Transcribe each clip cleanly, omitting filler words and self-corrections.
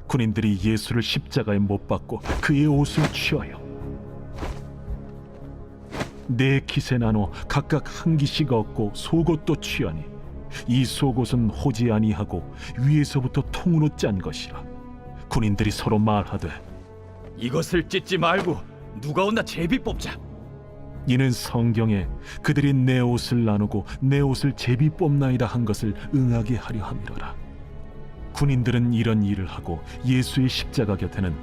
군인들이 예수를 십자가에 못 박고 그의 옷을 취하여 네 깃에 나눠 각각 한 깃씩 얻고 속옷도 취하니 이 속옷은 호지 아니하고 위에서부터 통으로 짠 것이라. 군인들이 서로 말하되 이것을 찢지 말고 누가 온나 제비 뽑자. 이는 성경에 그들이 내 옷을 나누고 내 옷을 제비 뽑나이다 한 것을 응하게 하려 함이로라. 군인들은 이런 일을 하고 예수의 십자가 곁에는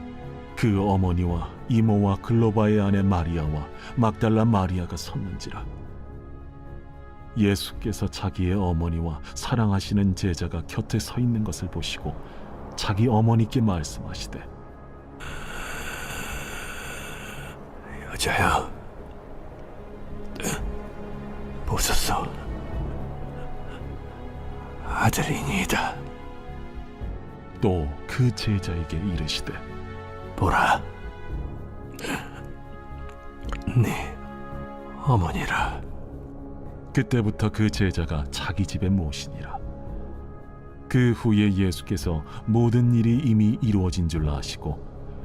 그 어머니와 이모와 글로바의 아내 마리아와 막달라 마리아가 섰는지라. 예수께서 자기의 어머니와 사랑하시는 제자가 곁에 서 있는 것을 보시고 자기 어머니께 말씀하시되 여자여, 보소서, 아들이니이다. 또 그 제자에게 이르시되 보라, 네 어머니라. 그때부터 그 제자가 자기 집에 모시니라. 그 후에 예수께서 모든 일이 이미 이루어진 줄 아시고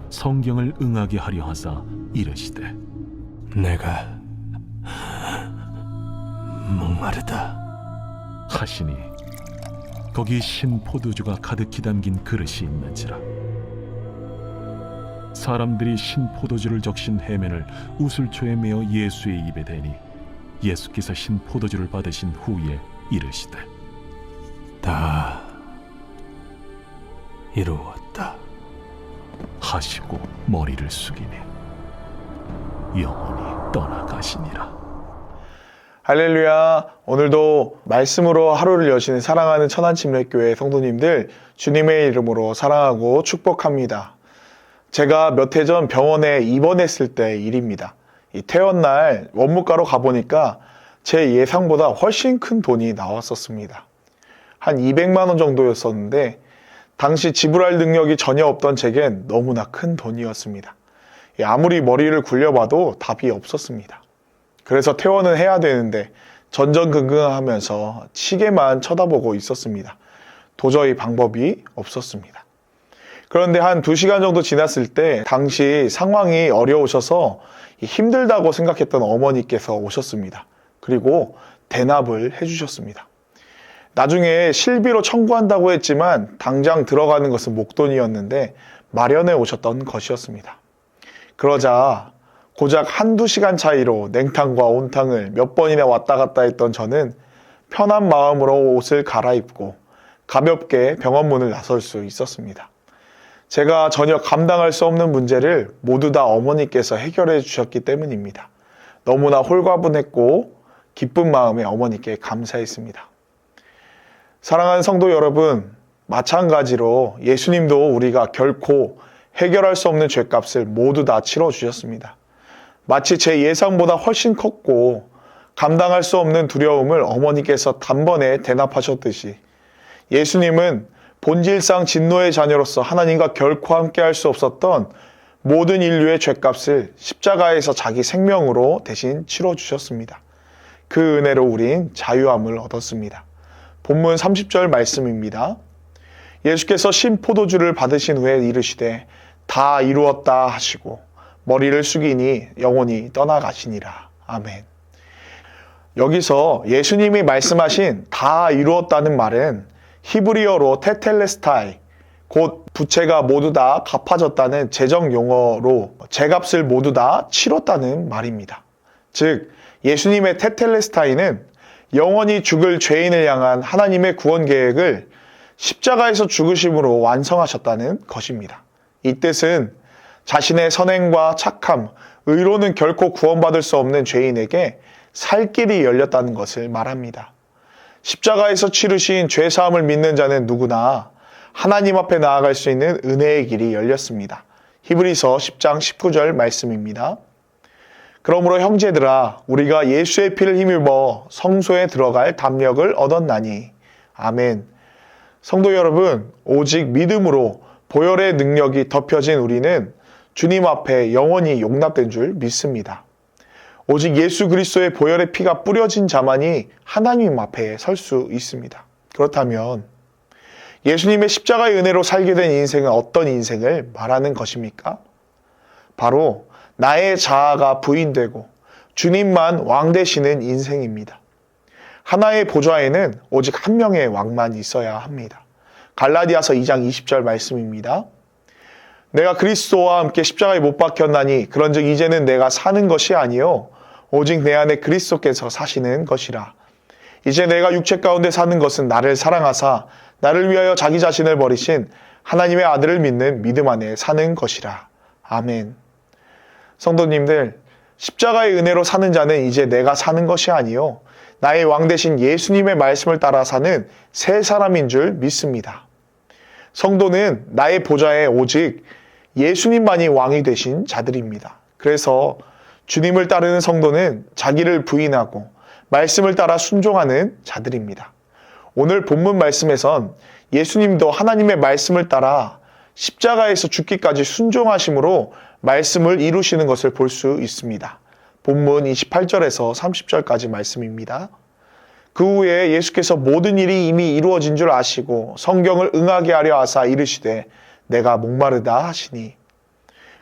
성경을 응하게 하려 하사 이르시되 내가 목마르다 하시니 거기 신 포도주가 가득히 담긴 그릇이 있는지라. 사람들이 신 포도주를 적신 해면을 우슬초에 메어 예수의 입에 대니 예수께서 신 포도주를 받으신 후에 이르시되 다 이루었다 하시고 머리를 숙이니 영원히 떠나가시니라. 할렐루야. 오늘도 말씀으로 하루를 여시는 사랑하는 천안침례교회 성도님들 주님의 이름으로 사랑하고 축복합니다. 제가 몇 해 전 병원에 입원했을 때 일입니다. 이 퇴원날 원무과로 가보니까 제 예상보다 훨씬 큰 돈이 나왔었습니다. 한 200만 원 정도였었는데 당시 지불할 능력이 전혀 없던 제겐 너무나 큰 돈이었습니다. 아무리 머리를 굴려봐도 답이 없었습니다. 그래서 퇴원은 해야 되는데 전전긍긍하면서 시계만 쳐다보고 있었습니다. 도저히 방법이 없었습니다. 그런데 한 2시간 정도 지났을 때 당시 상황이 어려우셔서 힘들다고 생각했던 어머니께서 오셨습니다. 그리고 대납을 해주셨습니다. 나중에 실비로 청구한다고 했지만 당장 들어가는 것은 목돈이었는데 마련해 오셨던 것이었습니다. 그러자 고작 한두 시간 차이로 냉탕과 온탕을 몇 번이나 왔다 갔다 했던 저는 편한 마음으로 옷을 갈아입고 가볍게 병원 문을 나설 수 있었습니다. 제가 전혀 감당할 수 없는 문제를 모두 다 어머니께서 해결해 주셨기 때문입니다. 너무나 홀가분했고 기쁜 마음에 어머니께 감사했습니다. 사랑하는 성도 여러분, 마찬가지로 예수님도 우리가 결코 해결할 수 없는 죄값을 모두 다 치러주셨습니다. 마치 제 예상보다 훨씬 컸고 감당할 수 없는 두려움을 어머니께서 단번에 대납하셨듯이 예수님은 본질상 진노의 자녀로서 하나님과 결코 함께할 수 없었던 모든 인류의 죄값을 십자가에서 자기 생명으로 대신 치러주셨습니다. 그 은혜로 우린 자유함을 얻었습니다. 본문 30절 말씀입니다. 예수께서 신 포도주를 받으신 후에 이르시되 다 이루었다 하시고 머리를 숙이니 영원히 떠나가시니라. 아멘. 여기서 예수님이 말씀하신 다 이루었다는 말은 히브리어로 테텔레스타이, 곧 부채가 모두 다 갚아졌다는 재정 용어로 죄값을 모두 다 치렀다는 말입니다. 즉 예수님의 테텔레스타이는 영원히 죽을 죄인을 향한 하나님의 구원 계획을 십자가에서 죽으심으로 완성하셨다는 것입니다. 이 뜻은 자신의 선행과 착함, 의로는 결코 구원받을 수 없는 죄인에게 살 길이 열렸다는 것을 말합니다. 십자가에서 치르신 죄사함을 믿는 자는 누구나 하나님 앞에 나아갈 수 있는 은혜의 길이 열렸습니다. 히브리서 10장 19절 말씀입니다. 그러므로 형제들아, 우리가 예수의 피를 힘입어 성소에 들어갈 담력을 얻었나니. 아멘. 성도 여러분, 오직 믿음으로 보혈의 능력이 덮여진 우리는 주님 앞에 영원히 용납된 줄 믿습니다. 오직 예수 그리스도의 보혈의 피가 뿌려진 자만이 하나님 앞에 설 수 있습니다. 그렇다면 예수님의 십자가의 은혜로 살게 된 인생은 어떤 인생을 말하는 것입니까? 바로 나의 자아가 부인되고 주님만 왕 되시는 인생입니다. 하나의 보좌에는 오직 한 명의 왕만 있어야 합니다. 갈라디아서 2장 20절 말씀입니다. 내가 그리스도와 함께 십자가에 못 박혔나니 그런즉 이제는 내가 사는 것이 아니요 오직 내 안에 그리스도께서 사시는 것이라. 이제 내가 육체 가운데 사는 것은 나를 사랑하사 나를 위하여 자기 자신을 버리신 하나님의 아들을 믿는 믿음 안에 사는 것이라. 아멘. 성도님들, 십자가의 은혜로 사는 자는 이제 내가 사는 것이 아니요 나의 왕 되신 예수님의 말씀을 따라 사는 새 사람인 줄 믿습니다. 성도는 나의 보좌에 오직 예수님만이 왕이 되신 자들입니다. 그래서 주님을 따르는 성도는 자기를 부인하고 말씀을 따라 순종하는 자들입니다. 오늘 본문 말씀에선 예수님도 하나님의 말씀을 따라 십자가에서 죽기까지 순종하심으로 말씀을 이루시는 것을 볼 수 있습니다. 본문 28절에서 30절까지 말씀입니다. 그 후에 예수께서 모든 일이 이미 이루어진 줄 아시고 성경을 응하게 하려 하사 이르시되 내가 목마르다 하시니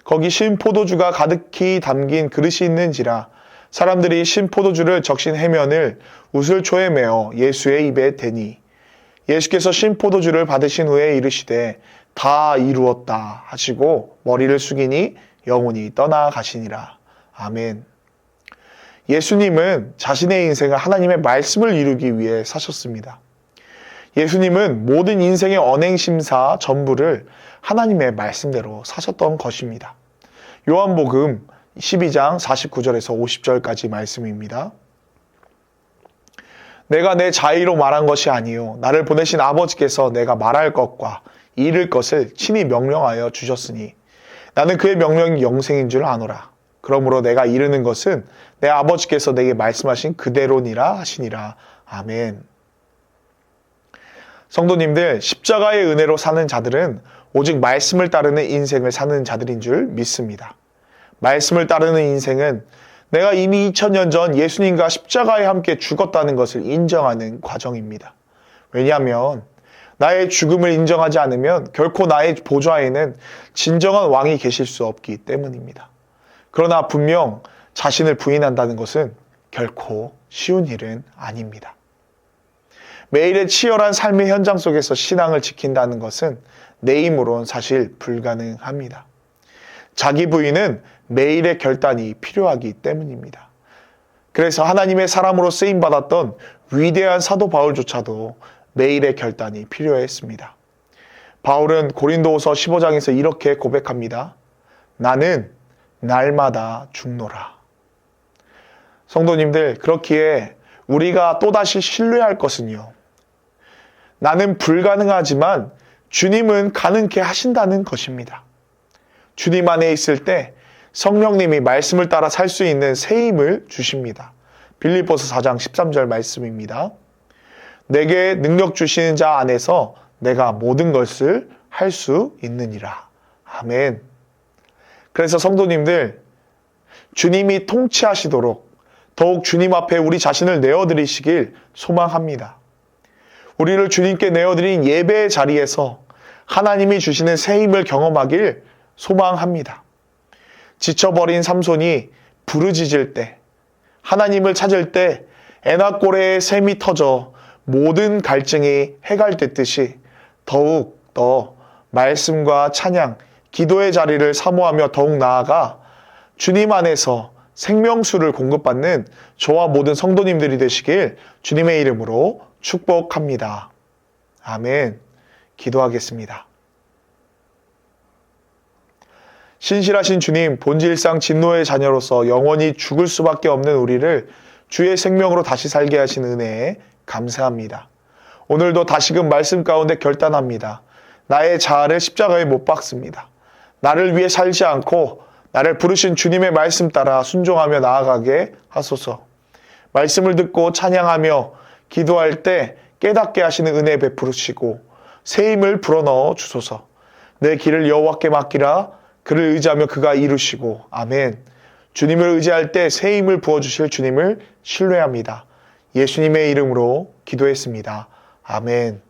거기 신 포도주가 가득히 담긴 그릇이 있는지라 사람들이 신 포도주를 적신 해면을 우슬초에 메어 예수의 입에 대니 예수께서 신 포도주를 받으신 후에 이르시되 다 이루었다 하시고 머리를 숙이니 영혼이 떠나가시니라. 아멘. 예수님은 자신의 인생을 하나님의 말씀을 이루기 위해 사셨습니다. 예수님은 모든 인생의 언행심사 전부를 하나님의 말씀대로 사셨던 것입니다. 요한복음 12장 49절에서 50절까지 말씀입니다. 내가 내 자의로 말한 것이 아니요 나를 보내신 아버지께서 내가 말할 것과 이를 것을 친히 명령하여 주셨으니 나는 그의 명령이 영생인 줄 아노라. 그러므로 내가 이르는 것은 내 아버지께서 내게 말씀하신 그대로니라 하시니라. 아멘. 성도님들, 십자가의 은혜로 사는 자들은 오직 말씀을 따르는 인생을 사는 자들인 줄 믿습니다. 말씀을 따르는 인생은 내가 이미 2000년 전 예수님과 십자가에 함께 죽었다는 것을 인정하는 과정입니다. 왜냐하면 나의 죽음을 인정하지 않으면 결코 나의 보좌에는 진정한 왕이 계실 수 없기 때문입니다. 그러나 분명 자신을 부인한다는 것은 결코 쉬운 일은 아닙니다. 매일의 치열한 삶의 현장 속에서 신앙을 지킨다는 것은 내 힘으로는 사실 불가능합니다. 자기 부인은 매일의 결단이 필요하기 때문입니다. 그래서 하나님의 사람으로 쓰임받았던 위대한 사도 바울조차도 매일의 결단이 필요했습니다. 바울은 고린도후서 15장에서 이렇게 고백합니다. 나는 날마다 죽노라. 성도님들, 그렇기에 우리가 또다시 신뢰할 것은요, 나는 불가능하지만 주님은 가능케 하신다는 것입니다. 주님 안에 있을 때 성령님이 말씀을 따라 살 수 있는 새 힘을 주십니다. 빌립보서 4장 13절 말씀입니다. 내게 능력 주시는 자 안에서 내가 모든 것을 할 수 있느니라. 아멘. 그래서 성도님들, 주님이 통치하시도록 더욱 주님 앞에 우리 자신을 내어드리시길 소망합니다. 우리를 주님께 내어드린 예배의 자리에서 하나님이 주시는 새 힘을 경험하길 소망합니다. 지쳐버린 삼손이 부르짖을 때, 하나님을 찾을 때 에나꼬레의 샘이 터져 모든 갈증이 해갈됐듯이 더욱 더 말씀과 찬양, 기도의 자리를 사모하며 더욱 나아가 주님 안에서 생명수를 공급받는 저와 모든 성도님들이 되시길 주님의 이름으로 축복합니다. 아멘. 기도하겠습니다. 신실하신 주님, 본질상 진노의 자녀로서 영원히 죽을 수밖에 없는 우리를 주의 생명으로 다시 살게 하신 은혜에 감사합니다. 오늘도 다시금 말씀 가운데 결단합니다. 나의 자아를 십자가에 못 박습니다. 나를 위해 살지 않고 나를 부르신 주님의 말씀 따라 순종하며 나아가게 하소서. 말씀을 듣고 찬양하며 기도할 때 깨닫게 하시는 은혜 베푸시고 새 힘을 불어넣어 주소서. 내 길을 여호와께 맡기라. 그를 의지하며 그가 이루시고. 아멘. 주님을 의지할 때 새 힘을 부어주실 주님을 신뢰합니다. 예수님의 이름으로 기도했습니다. 아멘.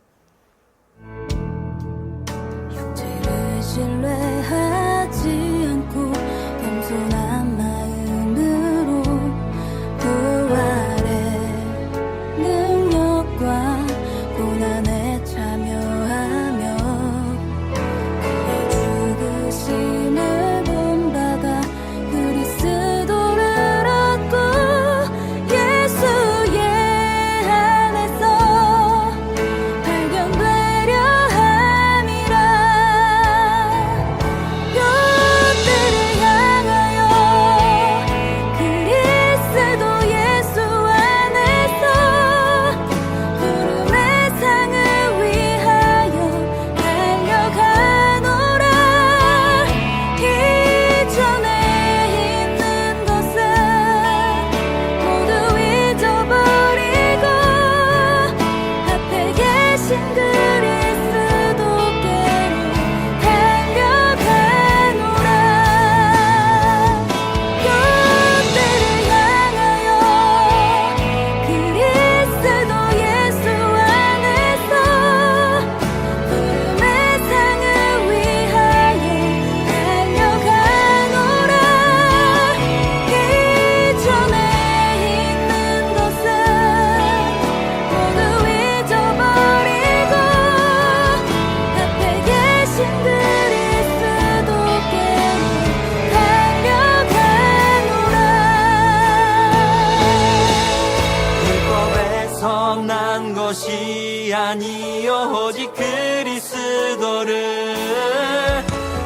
난 것이 아니요 오직 그리스도를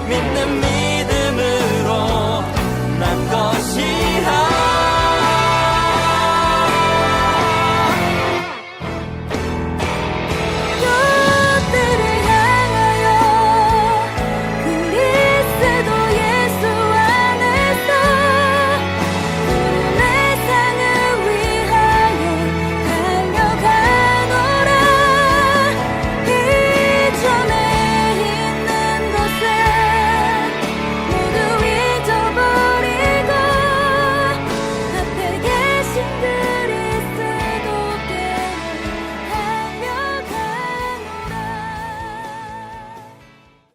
믿는 믿음으로 난 것이 아니요